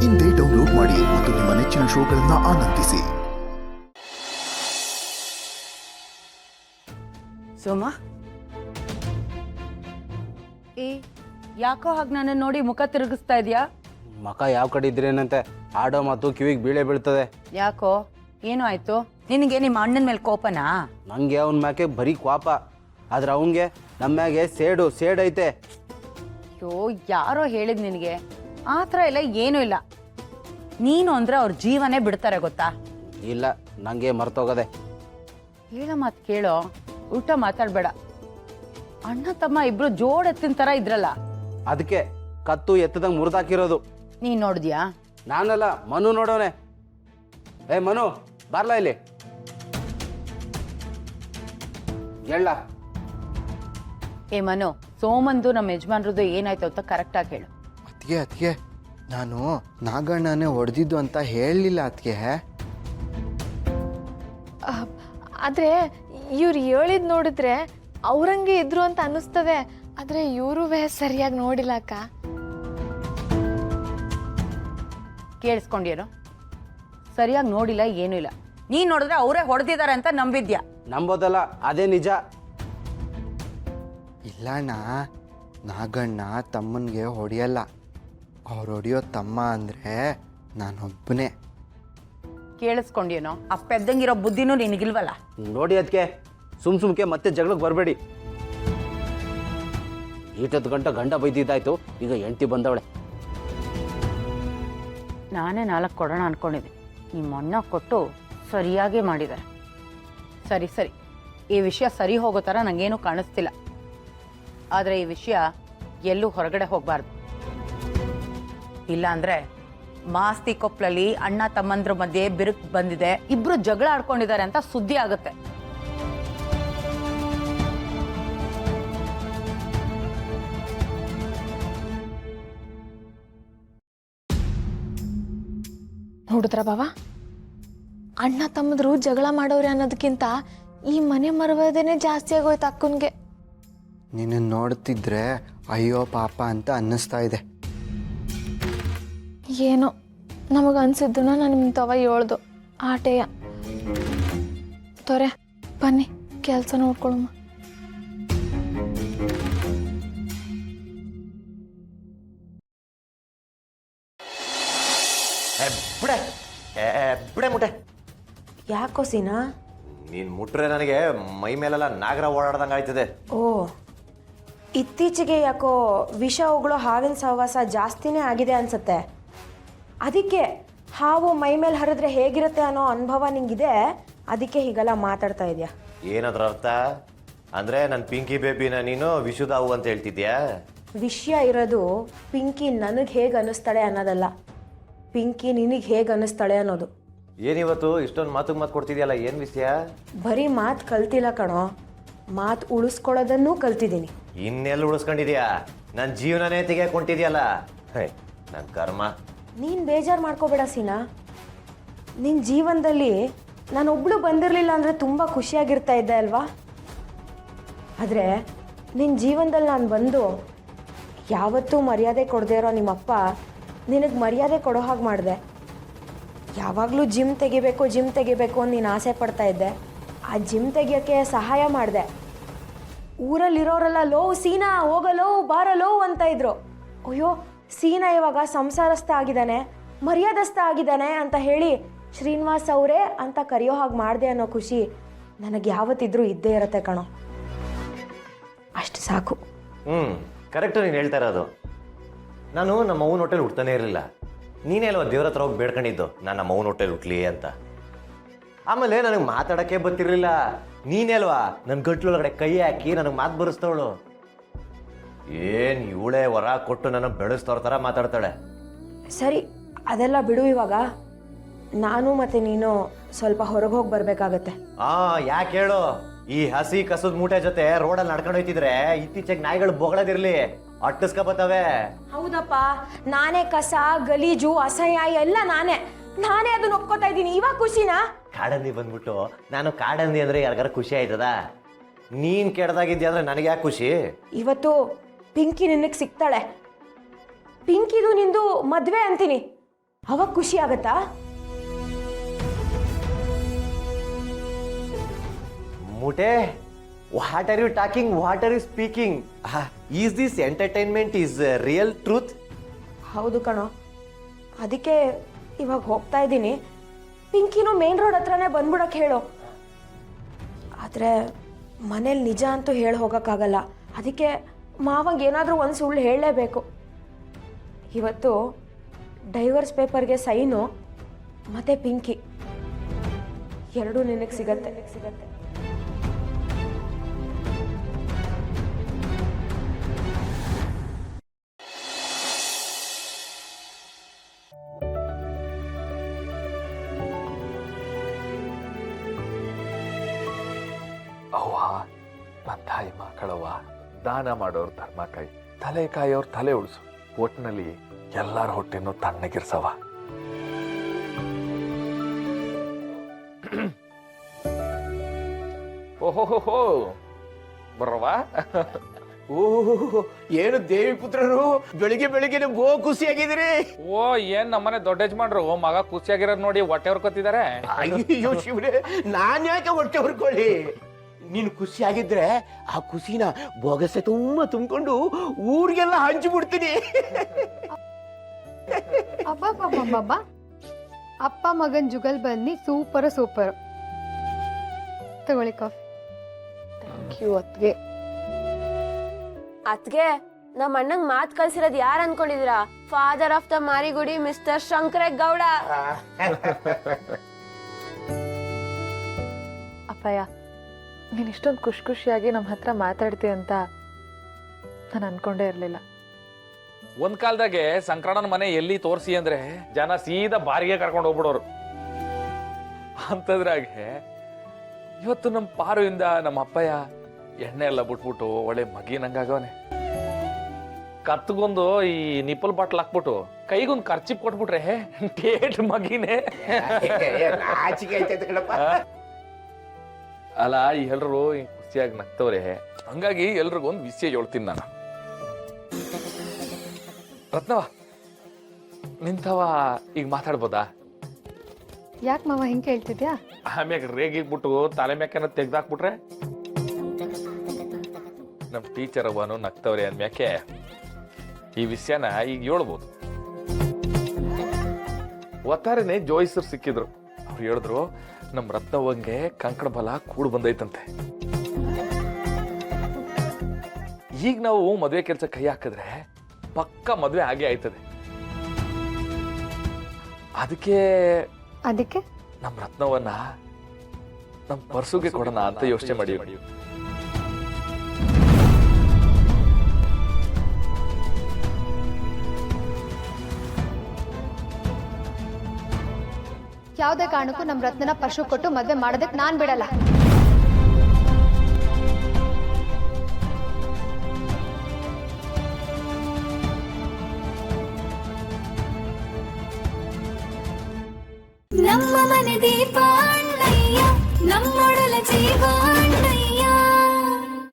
ಇಂದೇ ಡೌನ್ಲೋಡ್ ಮಾಡಿ ಮತ್ತು ನಿಮ್ಮ ನೆಚ್ಚಿನ ಶೋಗಳನ್ನು ಆನಂದಿಸಿ. ಸೋಮ, ಯಾಕೋ ಹಾಗೆ ನನ್ನ ನೋಡಿ ಮುಖ ತಿರುಗಿಸ್ತಾ ಇದೆಯಾ? ಮಕ ಯಾವ ಕಡೆ ಇದ್ರೇನಂತೆ ಆಡೋ ಮಾತು ಕಿವಿಗೆ ಬೀಳ್ತದೆ. ಯಾಕೋ, ಏನು ಆಯ್ತು ನಿನಗೆ? ನಿಮ್ಮ ಅಣ್ಣನ ಮೇಲೆ ಕೋಪನಾ? ನಂಗೆ ಅವನ ಮ್ಯಾಕೆ ಬರೀ ಕೋಪ, ಆದ್ರೆ ಅವನಿಗೆ ನಮ್ಮ ಮ್ಯಾಗೆ ಸೇಡ್ ಐತೆ. ಅಯ್ಯೋ, ಯಾರೋ ಹೇಳಿದ್ ನಿನಗೆ? ಆ ಥರ ಎಲ್ಲ ಏನೂ ಇಲ್ಲ. ನೀನು ಅಂದ್ರೆ ಅವ್ರ ಜೀವನೇ ಬಿಡ್ತಾರೆ ಗೊತ್ತಾ? ಇಲ್ಲ, ನಂಗೆ ಮರ್ತೋಗದೆ. ಹೇಳೋ ಮಾತು ಕೇಳೋ, ಉಲ್ಟಾ ಮಾತಾಡ್ಬೇಡ. ಅಣ್ಣ ತಮ್ಮ ಇಬ್ರು ಜೋಡ್ ಎತ್ತಿನ ಥರ ಇದ್ರಲ್ಲ, ಅದಕ್ಕೆ ಕತ್ತು ಎತ್ತದಂಗೆ ಮುರಿದಾಕಿರೋದು. ನೀನ್ ನೋಡಿದ್ಯಾ? ನಾನಲ್ಲ, ಮನು ನೋಡೋನೆ. ಮನು, ಬಾರ್ಲಾ ಇಲ್ಲಿ. ಹೇಳ. ಮನು, ಸೋಮಂದು ನಮ್ಮ ಯಜಮಾನ್ರದ್ದು ಏನಾಯ್ತು ಅಂತ ಕರೆಕ್ಟಾಗಿ ಹೇಳು. ಅತ್ಗೆ ನಾನು ನಾಗಣ್ಣನೇ ಹೊಡೆದಿದ್ದು ಅಂತ ಹೇಳಲಿಲ್ಲ ಅತ್ಗೆ. ಆದರೆ ಇವ್ರು ಹೇಳಿದ್ ನೋಡಿದ್ರೆ ಅವ್ರಂಗೆ ಇದ್ರು ಅಂತ ಅನ್ನಿಸ್ತದೆ. ಆದರೆ ಇವರು ಸರಿಯಾಗಿ ನೋಡಿಲ್ಲ ಅಕ್ಕ. ಕೇಳಿಸ್ಕೊಂಡ್ಯೇನೋ? ಸರಿಯಾಗಿ ನೋಡಿಲ್ಲ, ಏನೂ ಇಲ್ಲ. ನೀನ್ ನೋಡಿದ್ರೆ ಅವರೇ ಹೊಡೆದಿದ್ದಾರೆ ಅಂತ ನಂಬಿದ್ಯಾ? ನಂಬೋದಲ್ಲ, ಅದೇ ನಿಜ. ಇಲ್ಲಣ್ಣ, ನಾಗಣ್ಣ ತಮ್ಮನಿಗೆ ಹೊಡೆಯಲ್ಲ. ಅವ್ರು ಹೊಡೆಯೋ ತಮ್ಮ ಅಂದರೆ ನಾನೊಬ್ಬನೇ. ಕೇಳಿಸ್ಕೊಂಡ್ಯೇನೋ? ಆ ಪೆದ್ದಂಗಿರೋ ಬುದ್ಧಿನೂ ನಿನಗಿಲ್ವಲ್ಲ? ನೋಡಿ ಅದಕ್ಕೆ ಸುಮ್ಕೆ ಮತ್ತೆ ಜಗಳಕ್ಕೆ ಬರಬೇಡಿ. ಈಟತ್ತು ಗಂಡ ಬೈದಿದ್ದಾಯ್ತು, ಈಗ ಹೆಂಡತಿ ಬಂದವಳೆ. ನಾನೇ 4 ಕೊಡೋಣ ಅನ್ಕೊಂಡಿದ್ದೆ. ನಿಮ್ಮ ಅಣ್ಣ ಕೊಟ್ಟು ಸರಿಯಾಗೇ ಮಾಡಿದ್ದಾರೆ. ಸರಿ, ಈ ವಿಷಯ ಸರಿ ಹೋಗೋ ಥರ ನನಗೇನು ಕಾಣಿಸ್ತಿಲ್ಲ. ಆದರೆ ಈ ವಿಷಯ ಎಲ್ಲೂ ಹೊರಗಡೆ ಹೋಗಬಾರ್ದು. ಇಲ್ಲ ಅಂದರೆ ಮಾಸ್ತಿ ಕೊಪ್ಪಲಲ್ಲಿ ಅಣ್ಣ ತಮ್ಮಂದ್ರ ಮಧ್ಯೆ ಬಿರುಕು ಬಂದಿದೆ, ಇಬ್ರು ಜಗಳ ಆಡ್ಕೊಂಡಿದ್ದಾರೆ ಅಂತ ಸುದ್ದಿ ಆಗುತ್ತೆ. ನೋಡಿದ್ರ ಬಾವ, ಅಣ್ಣ ತಮ್ಮದ್ರು ಜಗಳ ಮಾಡೋರೆ ಅನ್ನೋದಕ್ಕಿಂತ ಈ ಮನೆ ಮರವದೇನೆ ಜಾಸ್ತಿ ಆಗೋಯ್ತು ಅಕ್ಕನ್ಗೆ. ನಿನ್ನ ನೋಡ್ತಿದ್ರೆ ಅಯ್ಯೋ ಪಾಪ ಅಂತ ಅನ್ನಿಸ್ತಾ ಇದೆ. ಏನೋ ನಮಗೆ ಅನ್ಸಿದ್ದನ್ನ ನಾನು ನಿಮ್ಮ ತವ ಹೇಳ್ದು ಆಟೆಯ. ತೊರೆ ಬನ್ನಿ, ಕೆಲಸ ನೋಡ್ಕೊಳಮ್ಮ. ಬಿಡೆ ಮುಟ್ಟೆ. ಯಾಕೋ ಸೀನಾ? ನೀನು ಮುಟ್ರೆ ನನಗೆ ಮೈ ಮೇಲೆಲ್ಲ ನಾಗರ ಓಡಾಡ್ದಂಗೆ ಆಯ್ತದೆ. ಓ, ಇತ್ತೀಚೆಗೆ ಯಾಕೋ ವಿಷ ಉಗುಳೋ ಹಾವಿನ ಸಹವಾಸ ಜಾಸ್ತಿನೇ ಆಗಿದೆ ಅನ್ಸುತ್ತೆ. ಅದಕ್ಕೆ ಹಾವು ಮೈ ಮೇಲೆ ಹರಿದ್ರೆ ಹೇಗಿರುತ್ತೆ ಅನ್ನೋ ಅನುಭವ ನಿಂಗಿದೆ, ಅದಕ್ಕೆ ಹೀಗೆಲ್ಲ ಮಾತಾಡ್ತಾ ಇದೆಯಾ? ಏನದ್ರ ಅರ್ಥ? ಅಂದರೆ ನನ್ನ ಪಿಂಕಿ ಬೇಬಿನ ನೀನು ವಿಷುದ ಹಾವು ಅಂತ ಹೇಳ್ತಿದ್ಯಾ? ವಿಷಯ ಇರೋದು ಪಿಂಕಿ ನನಗೆ ಹೇಗೆ ಅನ್ನಿಸ್ತಾಳೆ ಅನ್ನೋದಲ್ಲ, ಪಿಂಕಿ ನಿನಗೆ ಹೇಗೆ ಅನ್ನಿಸ್ತಾಳೆ ಅನ್ನೋದು. ಏನಿವತ್ತು ಇಷ್ಟೊಂದು ಮಾತು ಕೊಡ್ತಿದ್ಯಲ್ಲ, ಏನು ವಿಷಯ? ಬರೀ ಮಾತು ಕಲ್ತಿಲ್ಲ ಕಣೋ, ಮಾತು ಉಳಿಸ್ಕೊಳ್ಳೋದನ್ನೂ ಕಲ್ತಿದ್ದೀನಿ. ಇನ್ನೆಲ್ಲ ಉಳಿಸ್ಕೊಂಡಿದ್ಯಾ? ನನ್ನ ಜೀವನನೇ ತೆಗೆಕೊಂಡಿದ್ಯಲ್ಲ. ನನ್ನ ಕರ್ಮ. ನೀನು ಬೇಜಾರು ಮಾಡ್ಕೋಬೇಡ ಸೀನಾ. ನಿನ್ನ ಜೀವನದಲ್ಲಿ ನಾನೊಬ್ಳು ಬಂದಿರಲಿಲ್ಲ ಅಂದರೆ ತುಂಬ ಖುಷಿಯಾಗಿರ್ತಾ ಇದ್ದೆ ಅಲ್ವಾ? ಆದರೆ ನಿನ್ನ ಜೀವನದಲ್ಲಿ ನಾನು ಬಂದು ಯಾವತ್ತೂ ಮರ್ಯಾದೆ ಕೊಡದೇ ಇರೋ ನಿಮ್ಮಪ್ಪ ನಿನಗೆ ಮರ್ಯಾದೆ ಕೊಡೋ ಹಾಗೆ ಮಾಡಿದೆ. ಯಾವಾಗಲೂ ಜಿಮ್ ತೆಗಿಬೇಕು ಅಂತ ನೀನು ಆಸೆ ಪಡ್ತಾ ಇದ್ದೆ. ಆ ಜಿಮ್ ತೆಗಿಯೋಕ್ಕೆ ಸಹಾಯ ಮಾಡಿದೆ. ಊರಲ್ಲಿರೋರೆಲ್ಲ ಲೋ ಸೀನಾ ಹೋಗಲೋ ಬಾರಲೋ ಅಂತ ಇದ್ರು. ಅಯ್ಯೋ, ಸೀನಾ ಇವಾಗ ಸಂಸಾರಸ್ಥ ಆಗಿದ್ದಾನೆ, ಮರ್ಯಾದಸ್ಥ ಆಗಿದ್ದಾನೆ ಅಂತ ಹೇಳಿ ಶ್ರೀನಿವಾಸ್ ಅವರೇ ಅಂತ ಕರೆಯೋ ಹಾಗೆ ಮಾಡಿದೆ ಅನ್ನೋ ಖುಷಿ ನನಗೆ ಯಾವತ್ತಿದ್ರೂ ಇದ್ದೇ ಇರತ್ತೆ ಕಣೋ. ಅಷ್ಟು ಸಾಕು. ಕರೆಕ್ಟು ನೀನು ಹೇಳ್ತಾ ಇರೋದು. ನಾನು ನಮ್ಮ ಅವ್ವನ ಹೊಟ್ಟೆಲಿ ಹುಡ್ತಾನೆ ಇರಲಿಲ್ಲ. ನೀನೇ ಅಲ್ವಾ ದೇವ್ರ ಹತ್ರ ಹೋಗಿ ಬೇಡ್ಕೊಂಡಿದ್ದು ನಾನು ನಮ್ಮ ಅವ್ವನ ಹೊಟ್ಟೆಲಿ ಹುಟ್ಲಿ ಅಂತ. ಆಮೇಲೆ ನನಗೆ ಮಾತಾಡೋಕ್ಕೆ ಗೊತ್ತಿರಲಿಲ್ಲ. ನೀನೇ ಅಲ್ವಾ ನನ್ನ ಗಂಟ್ಲೊಳಗಡೆ ಕೈ ಹಾಕಿ ನನಗೆ ಮಾತು ಬರೆಸ್ತವಳು. ಏನು ಇವಳೇ ವರ ಕೊಟ್ಟು ನನಗೆ ಬೆಳೆಸ್ತವ್ರ ಥರ ಮಾತಾಡ್ತಾಳೆ. ಸರಿ, ಅದೆಲ್ಲ ಬಿಡು. ಇವಾಗ ನಾನು ಮತ್ತೆ ನೀನು ಸ್ವಲ್ಪ ಹೊರಗೆ ಹೋಗಿ ಬರಬೇಕಾಗತ್ತೆ. ಯಾಕೆ ಹೇಳು? ಈ ಹಸಿ ಕಸದ ಮೂಟೆ ಜೊತೆ ರೋಡಲ್ಲಿ ನಡ್ಕೊಂಡು ಹೋಯ್ತಿದ್ರೆ ಇತ್ತೀಚೆಗೆ ನಾಯಿಗಳು ಬೊಗಳದಿರ್ಲಿ ಅಟ್ಟಿಸ್ಕೊಬತ್ತವೆ. ಹೌದಪ್ಪ, ನಾನೇ ಕಸ ಗಲೀಜು ಅಸಹ್ಯ ಎಲ್ಲ ನಾನೇ ಅದನ್ನ ಒಪ್ಕೋತಾ ಇದ್ದೀನಿ. ಇವಾಗ ಖುಷಿನಾ? ಕಾಡಂದಿ ಬಂದ್ಬಿಟ್ಟು ನಾನು ಕಾಡಂದಿ ಅಂದ್ರೆ ಯಾರಿಗಾರ ಖುಷಿ ಆಯ್ತದ? ನೀನ್ ಕೆಡ್ದಾಗಿದ್ಯಾ ಅಂದ್ರೆ ನನಗೆ ಯಾಕೆ ಖುಷಿ? ಇವತ್ತು ಪಿಂಕಿ ನಿನಗೆ ಸಿಗ್ತಾಳೆ. ಪಿಂಕಿದು ನಿಂದು ಮದ್ವೆ ಅಂತೀನಿ. ಅವಾಗ ಖುಷಿ ಆಗತ್ತಾ? ಮುಟೆ, what are you talking, what are you speaking? Is this entertainment is real truth? ಹೌದು ಕಣೋ, ಅದಕ್ಕೆ ಇವಾಗ ಹೋಗ್ತಾ ಇದ್ದೀನಿ. ಪಿಂಕಿನೂ ಮೇನ್ ರೋಡ್ ಹತ್ರನೇ ಬಂದ್ಬಿಡಕ್ಕೆ ಹೇಳು. ಆದರೆ ಮನೇಲಿ ನಿಜ ಅಂತೂ ಹೇಳಿ ಹೋಗೋಕ್ಕಾಗಲ್ಲ. ಅದಕ್ಕೆ ಮಾವಂಗೆ ಏನಾದರೂ ಒಂದು ಸುಳ್ಳು ಹೇಳಲೇಬೇಕು. ಇವತ್ತು ಡೈವರ್ಸ್ ಪೇಪರ್ಗೆ ಸೈನು ಮತ್ತು ಪಿಂಕಿ ಎರಡೂ ನಿನಗೆ ಸಿಗತ್ತೆ. ಅವ್ವ, ನನ್ನ ತಾಯಿ ಮಕ್ಕಳವ್ವ, ದಾನ ಮಾಡೋರು ಧರ್ಮ ಕಾಯಿ, ತಲೆ ಕಾಯೋರು ತಲೆ ಉಳಿಸು. ಒಟ್ಟಿನಲ್ಲಿ ಎಲ್ಲರ ಹೊಟ್ಟೆನೂ ತಣ್ಣಗಿರ್ಸವ. ಓಹೋ ಬರವಾ? ಓಹ್, ಏನು ದೇವಿ ಪುತ್ರರು, ಬೆಳಿಗ್ಗೆ ಬೆಳಿಗ್ಗೆ ಬೋ ಖುಷಿಯಾಗಿದ್ದೀರಿ. ಓ, ಏನ್ ನಮ್ಮನೆ ದೊಡ್ಡ ಯಜಮಾನ್ರು ಮಗ ಖುಷಿಯಾಗಿರೋದ್ ನೋಡಿ ಹೊಟ್ಟೆ ಹೊರ್ಕೊತಿದಾರೆ. ಅಯ್ಯೋ ಶಿವನೇ, ನಾನ್ ಯಾಕೆ ಹೊಟ್ಟೆ ಹೊರ್ಕೊಳ್ಳಿ? ನೀನು ಖುಷಿಯಾಗಿದ್ರೆ ಆ ಖುಷಿನ ಬೊಗಸೆ ತುಂಬಾ ತುಂಬಿಕೊಂಡು ಊರಿಗೆಲ್ಲ ಹಂಚಿಬಿಡ್ತೀನಿ. ಅಬ್ಬಬ್ಬಬ್ಬಬ್ಬ, ಅಪ್ಪ ಮಗನ್ ಜುಗಲ್ ಬನ್ನಿ ಸೂಪರ್. ತಗೊಳ್ಳಿ ಕಾಫಿ. ಥ್ಯಾಂಕ್ ಯು ಅತ್ಗೆ. ಅತ್ಗೆ, ನಮ್ಮ ಅಣ್ಣಂಗ್ ಮಾತು ಕಳ್ಸಿರೋದು ಯಾರು ಅನ್ಕೊಂಡಿದೀರಾ? Father of the Marigudi mister Shankaregowda. ಅಪ್ಪಯ್ಯ, ನೀನು ಇಷ್ಟೊಂದು ಖುಷಿಯಾಗಿ ನಮ್ಮ ಹತ್ರ ಮಾತಾಡ್ತೀಯ ಅಂತ ನಾನು ಅನ್ಕೊಂಡೇ ಇರಲಿಲ್ಲ. ಒಂದ್ ಕಾಲದಾಗೆ ಸಂಕ್ರಮಣ ಮನೆ ಎಲ್ಲಿ ತೋರಿಸಿ ಅಂದ್ರೆ ಜನ ಸೀದಾ ಬಾರಿಗೆ ಕರ್ಕೊಂಡು ಹೋಗ್ಬಿಡೋರು. ಅಂತದ್ರಾಗೆ ಇವತ್ತು ನಮ್ಮ ಪಾರುವಿಂದ ನಮ್ಮ ಅಪ್ಪಯ್ಯ ಎಣ್ಣೆ ಎಲ್ಲ ಬಿಟ್ಬಿಟ್ಟು ಒಳ್ಳೆ ಮಗಿನಂಗಾಗವನೆ. ಕತ್ಗೊಂದು ಈ ನಿಪ್ಪಲ್ ಬಾಟ್ಲ್ ಹಾಕ್ಬಿಟ್ಟು ಕೈಗೊಂದು ಖರ್ಚಿಪ್ ಕೊಟ್ಬಿಟ್ರೆ ಟೇಟ್ ಮಗಿನೇ. ಅಲ್ಲ, ಎಲ್ರು ಖುಷಿಯಾಗಿ ನಗ್ತವ್ರೆ. ಹಂಗಾಗಿ ಎಲ್ರಿಗೂ ಒಂದು ವಿಷಯ ಹೇಳ್ತೀನಿ ನಾನು. ರತ್ನವ, ನಿಂತವ ಈಗ ಮಾತಾಡ್ಬೋದಾ? ಯಾಕೆ ಮಾವ ಹಿಂಗೆ ಹೇಳ್ತಿದ್ಯಾ? ಆಮ್ಯಾಗ ರೇಗಿಗ್ಬಿಟ್ಟು ತಲೆ ಮ್ಯಾಕೆನ ತೆಗ್ದಾಕ್ಬಿಟ್ರೆ ನಮ್ ಟೀಚರ್ ಅವನು ನಗ್ತವ್ರೆ ಅಂದ್ಮ್ಯಾಕೆ ಈ ವಿಷಯನ ಈಗ ಹೇಳ್ಬೋದು. ಒತ್ತಾರನೆ ಜೋಯಿಸರು ಸಿಕ್ಕಿದ್ರು. ಅವ್ರು ಹೇಳಿದ್ರು, ನಮ್ ರತ್ನವಂಗೆ ಕಂಕಣ ಬಲ ಕೂಡ್ ಬಂದೈತಂತೆ. ಈಗ ನಾವು ಮದ್ವೆ ಕೆಲ್ಸ ಕೈ ಹಾಕಿದ್ರೆ ಪಕ್ಕ ಮದ್ವೆ ಆಗೇ ಆಯ್ತದೆ. ಅದಕ್ಕೆ ನಮ್ ರತ್ನವನ್ನ ನಮ್ ಪರ್ಸುಗೆ ಕೊಡೋಣ ಅಂತ ಯೋಚನೆ ಮಾಡಿ. ಯಾವುದೇ ಕಾರಣಕ್ಕೂ ನಮ್ಮ ರತ್ನನ ಪರ್ಸು ಕೊಟ್ಟು ಮದ್ವೆ ಮಾಡೋದಕ್ಕೆ ನಾನ್ ಬಿಡಲ್ಲ. ನಮ್ಮ ಮನೆ ದೀಪ ಅಣ್ಣಯ್ಯ, ನಮ್ಮೊಡಲ ಜೀವ